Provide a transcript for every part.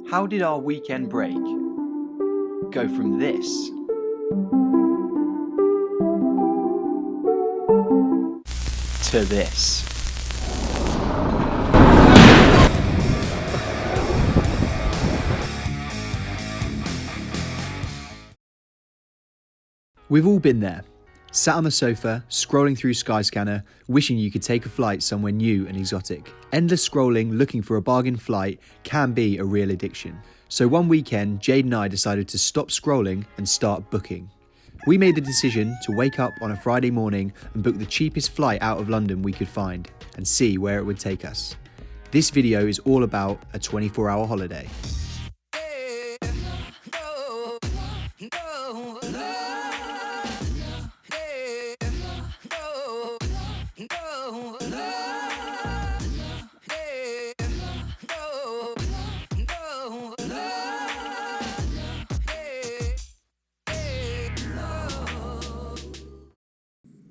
How did our weekend break go from this to this? We've all been there, sat on the sofa, scrolling through Skyscanner, wishing you could take a flight somewhere new and exotic. Endless scrolling, looking for a bargain flight can be a real addiction. So one weekend, Jade and I decided to stop scrolling and start booking. We made the decision to wake up on a Friday morning and book the cheapest flight out of London we could find and see where it would take us. This video is all about a 24-hour holiday.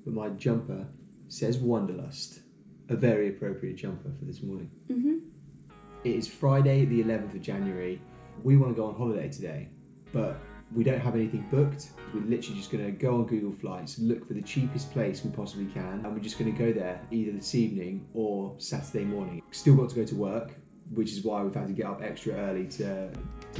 But my jumper says Wanderlust, a very appropriate jumper for this morning. It is Friday the 11th of January. We want to go on holiday today, but we don't have anything booked. We're literally just going to go on Google Flights, look for the cheapest place we possibly can, and we're just going to go there either this evening or Saturday morning. Still got to go to work, which is why we've had to get up extra early to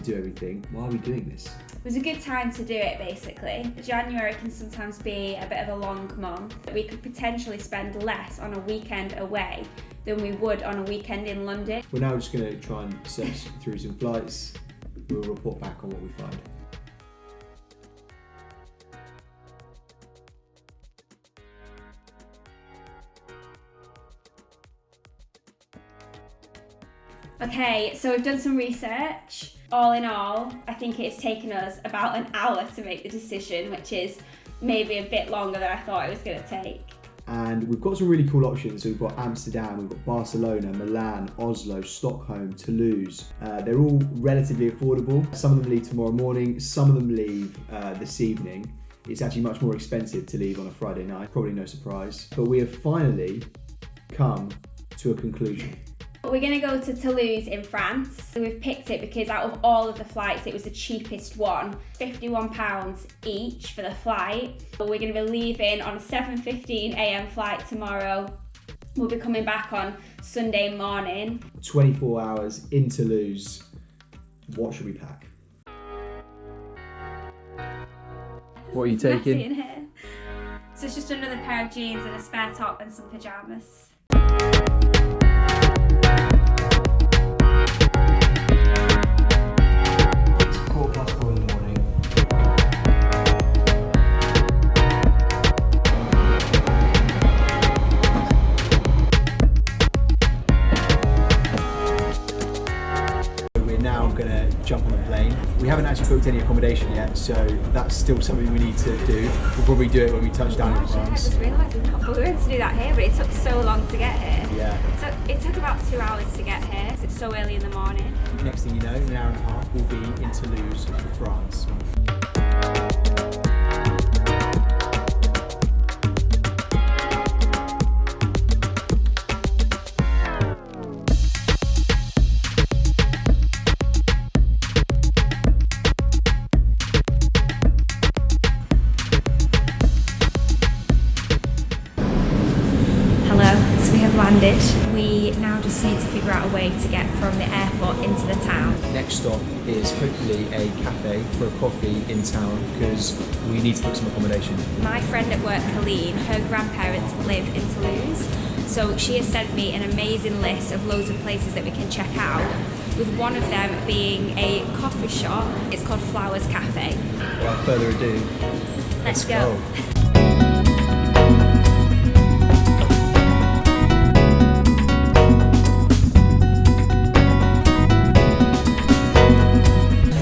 do everything. Why are we doing this? It was a good time to do it, basically. January can sometimes be a bit of a long month. We could potentially spend less on a weekend away than we would on a weekend in London. We're now just going to try and search through some flights. We'll report back on what we find. Okay, so we've done some research. All in all, I think it's taken us about an hour to make the decision, which is maybe a bit longer than I thought it was going to take. And we've got some really cool options. So we've got Amsterdam, we've got Barcelona, Milan, Oslo, Stockholm, Toulouse. They're all relatively affordable. Some of them leave tomorrow morning, some of them leave this evening. It's actually much more expensive to leave on a Friday night, probably no surprise. But we have finally come to a conclusion. We're going to go to Toulouse in France. We've picked it because out of all of the flights, it was the cheapest one. £51 each for the flight. We're going to be leaving on a 7:15 a.m. flight tomorrow. We'll be coming back on Sunday morning. 24 hours in Toulouse. What should we pack? What are you taking? In here. So it's just another pair of jeans and a spare top and some pyjamas. Jump on a plane. We haven't actually booked any accommodation yet, so that's still something we need to do. We'll probably do it when we touch down in France. I just realised we were going to do that here, but it took so long to get here. Yeah. So it took about 2 hours to get here, because it's so early in the morning. Next thing you know, in an hour and a half, we'll be in Toulouse for France. Landed. We now just need to figure out a way to get from the airport into the town. Next stop is hopefully a cafe for a coffee in town because we need to book some accommodation. My friend at work, Colleen, her grandparents live in Toulouse, so she has sent me an amazing list of loads of places that we can check out, with one of them being a coffee shop. It's called Flowers Cafe. Without further ado, let's go.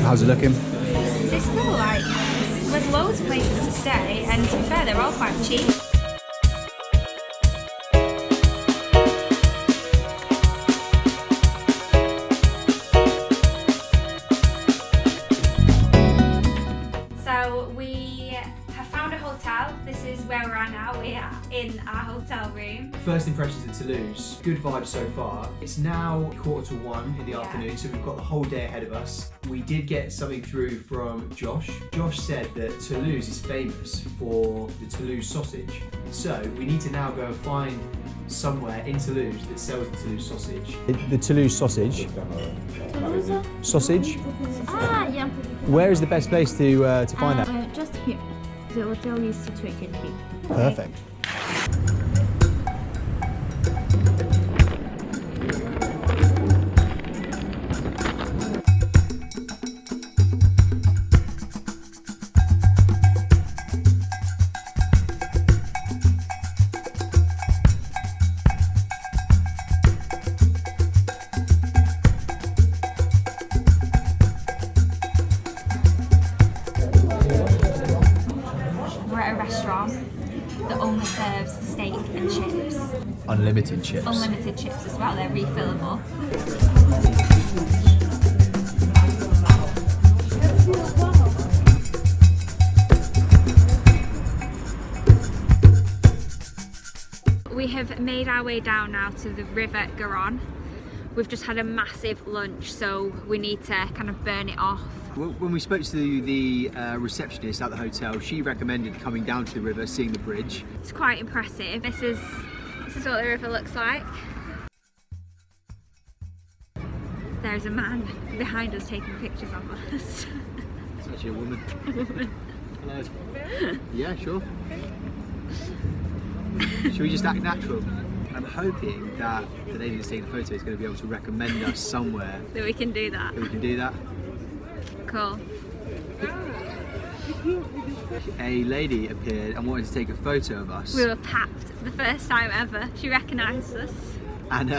How's it looking? It's cool, like, there's loads of places to stay, and to be fair, they're all quite cheap. So we have found a hotel. This is where we're at now. We are in our hotel hotel room. First impressions of Toulouse, good vibes so far. It's now 1:45 in the afternoon, so we've got the whole day ahead of us. We did get something through from Josh. Josh said that Toulouse is famous for the Toulouse sausage. So we need to now go and find somewhere in Toulouse that sells the Toulouse sausage. The Toulouse sausage. Sausage? Ah, yeah. Where is the best place to find that? Just here. The hotel is situated here. Perfect. We're at a restaurant that only serves steak and chips. Unlimited chips. Unlimited chips as well, they're refillable. We have made our way down now to the River Garonne. We've just had a massive lunch, so we need to kind of burn it off. When we spoke to the receptionist at the hotel, she recommended coming down to the river, seeing the bridge. It's quite impressive. This is what the river looks like. There's a man behind us taking pictures of us. It's actually a woman. Hello. Yeah, sure. Should we just act natural? I'm hoping that the lady that's taking the photo is going to be able to recommend us somewhere That we can do that. that we can do that. Cool. A lady appeared and wanted to take a photo of us. We were packed the first time ever. She recognised us. And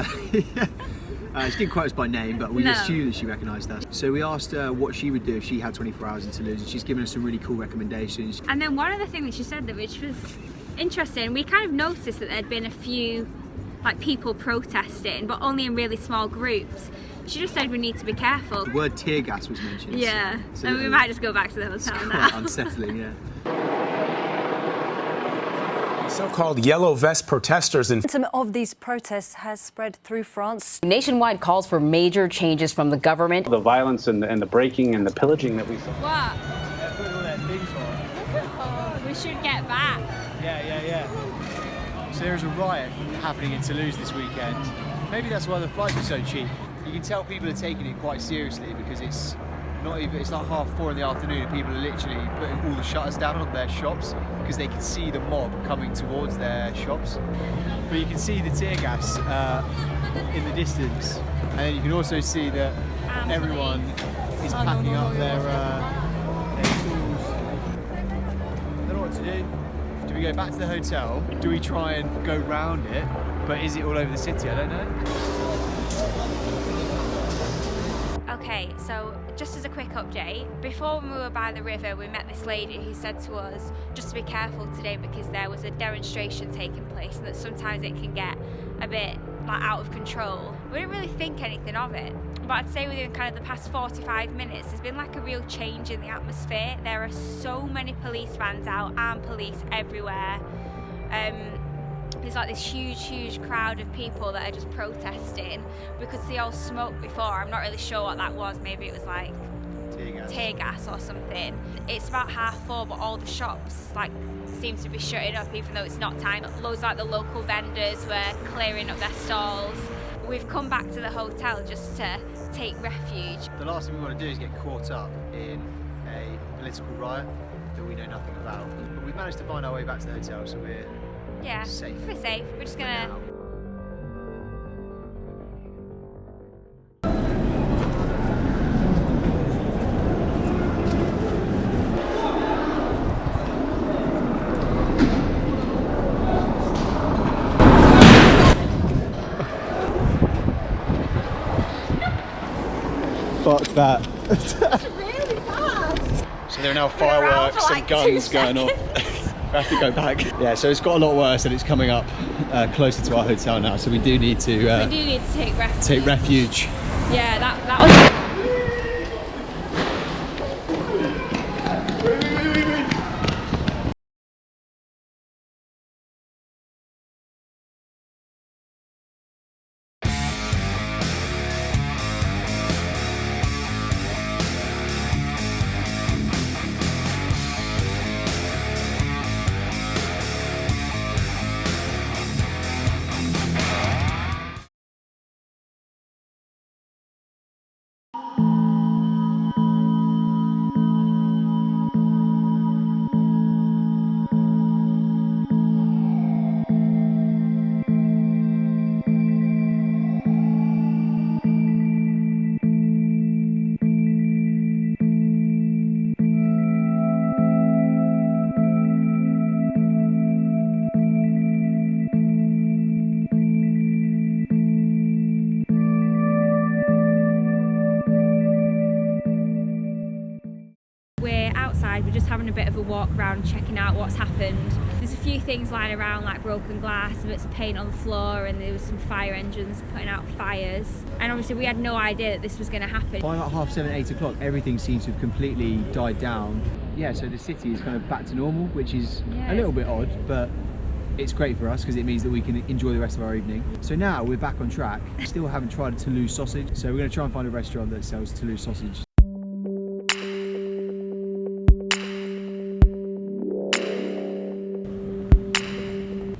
she didn't quote us by name, but we No. assumed that she recognised us. So we asked her what she would do if she had 24 hours in Toulouse, and she's given us some really cool recommendations. And then one other thing that she said, that which was interesting, we kind of noticed that there'd been a few like people protesting, but only in really small groups. She just said we need to be careful. The word tear gas was mentioned. Yeah, So and we might just go back to the it's hotel quite now. unsettling, yeah. So-called yellow vest protesters in Some of these protests has spread through France. Nationwide calls for major changes from the government. The violence and the breaking and the pillaging that we saw. What? We should get back. Yeah. So there's a riot happening in Toulouse this weekend. Maybe that's why the flights are so cheap. You can tell people are taking it quite seriously because it's like 4:30 in the afternoon and people are literally putting all the shutters down on their shops because they can see the mob coming towards their shops. But you can see the tear gas in the distance, and then you can also see that everyone is packing up their tools. I don't know what to do. Do we go back to the hotel? Do we try and go round it? But is it all over the city? I don't know. Okay, so just as a quick update, before when we were by the river, we met this lady who said to us just to be careful today because there was a demonstration taking place and that sometimes it can get a bit like out of control. We didn't really think anything of it, but I'd say within kind of the past 45 minutes there's been like a real change in the atmosphere. There are so many police vans out, armed police everywhere. There's like this huge crowd of people that are just protesting. We could see all smoke before. I'm not really sure what that was. Maybe it was like tear gas or something. It's about 4:30, but all the shops like seem to be shutting up even though it's not time. Loads like the local vendors were clearing up their stalls. We've come back to the hotel just to take refuge. The last thing we want to do is get caught up in a political riot that we know nothing about. But we've managed to find our way back to the hotel, so we're safe. We're safe. We're just gonna. now. Fuck that. Really bad. So there are now fireworks and guns going off. We have to go back. Yeah, so it's got a lot worse and it's coming up closer to our hotel now, so we do need to take refuge. take refuge. Yeah, that was. outside. We're just having a bit of a walk around, checking out what's happened. There's a few things lying around, like broken glass, bits of paint on the floor, and there was some fire engines putting out fires. And obviously we had no idea that this was going to happen. By like 7:30, 8 o'clock, everything seems to have completely died down. Yeah, so the city is kind of back to normal, which is a little bit odd, but it's great for us because it means that we can enjoy the rest of our evening. So now we're back on track. Still haven't tried a Toulouse sausage, so we're going to try and find a restaurant that sells Toulouse sausage.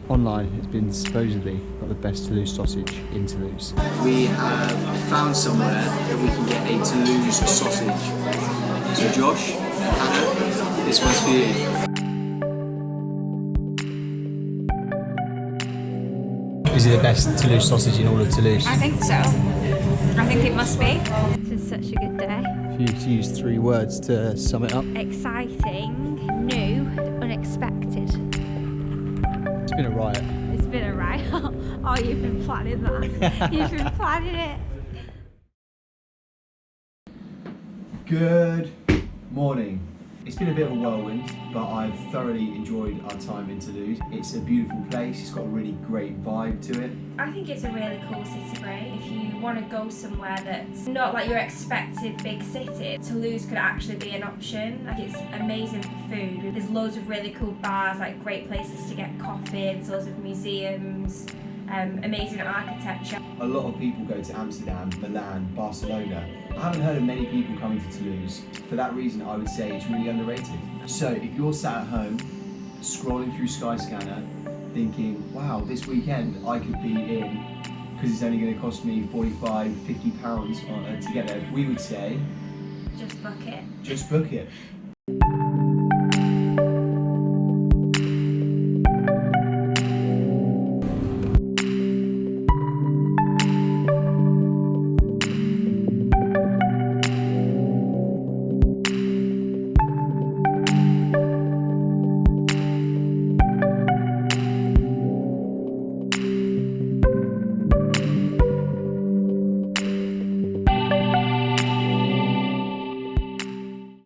Online, it's been supposedly got the best Toulouse sausage in Toulouse. We have found somewhere that we can get a Toulouse sausage. So Josh, Hannah, this one's for you. Is it the best Toulouse sausage in all of Toulouse? I think so. I think it must be. This is such a good day. If you to use 3 words to sum it up. Exciting, new, unexpected. It's been a riot. It's been a riot. Oh, you've been planning that. You've been planning it. Good morning. It's been a bit of a whirlwind, but I've thoroughly enjoyed our time in Toulouse. It's a beautiful place, it's got a really great vibe to it. I think it's a really cool city break. If you want to go somewhere that's not like your expected big city, Toulouse could actually be an option. Like, it's amazing for food. There's loads of really cool bars, like great places to get coffee, there's loads of museums, amazing architecture. A lot of people go to Amsterdam, Milan, Barcelona. I haven't heard of many people coming to Toulouse. For that reason, I would say it's really underrated. So if you're sat at home, scrolling through Skyscanner, thinking, wow, this weekend I could be in, because it's only going to cost me £45–50 to get there, we would say, Just book it. just book it.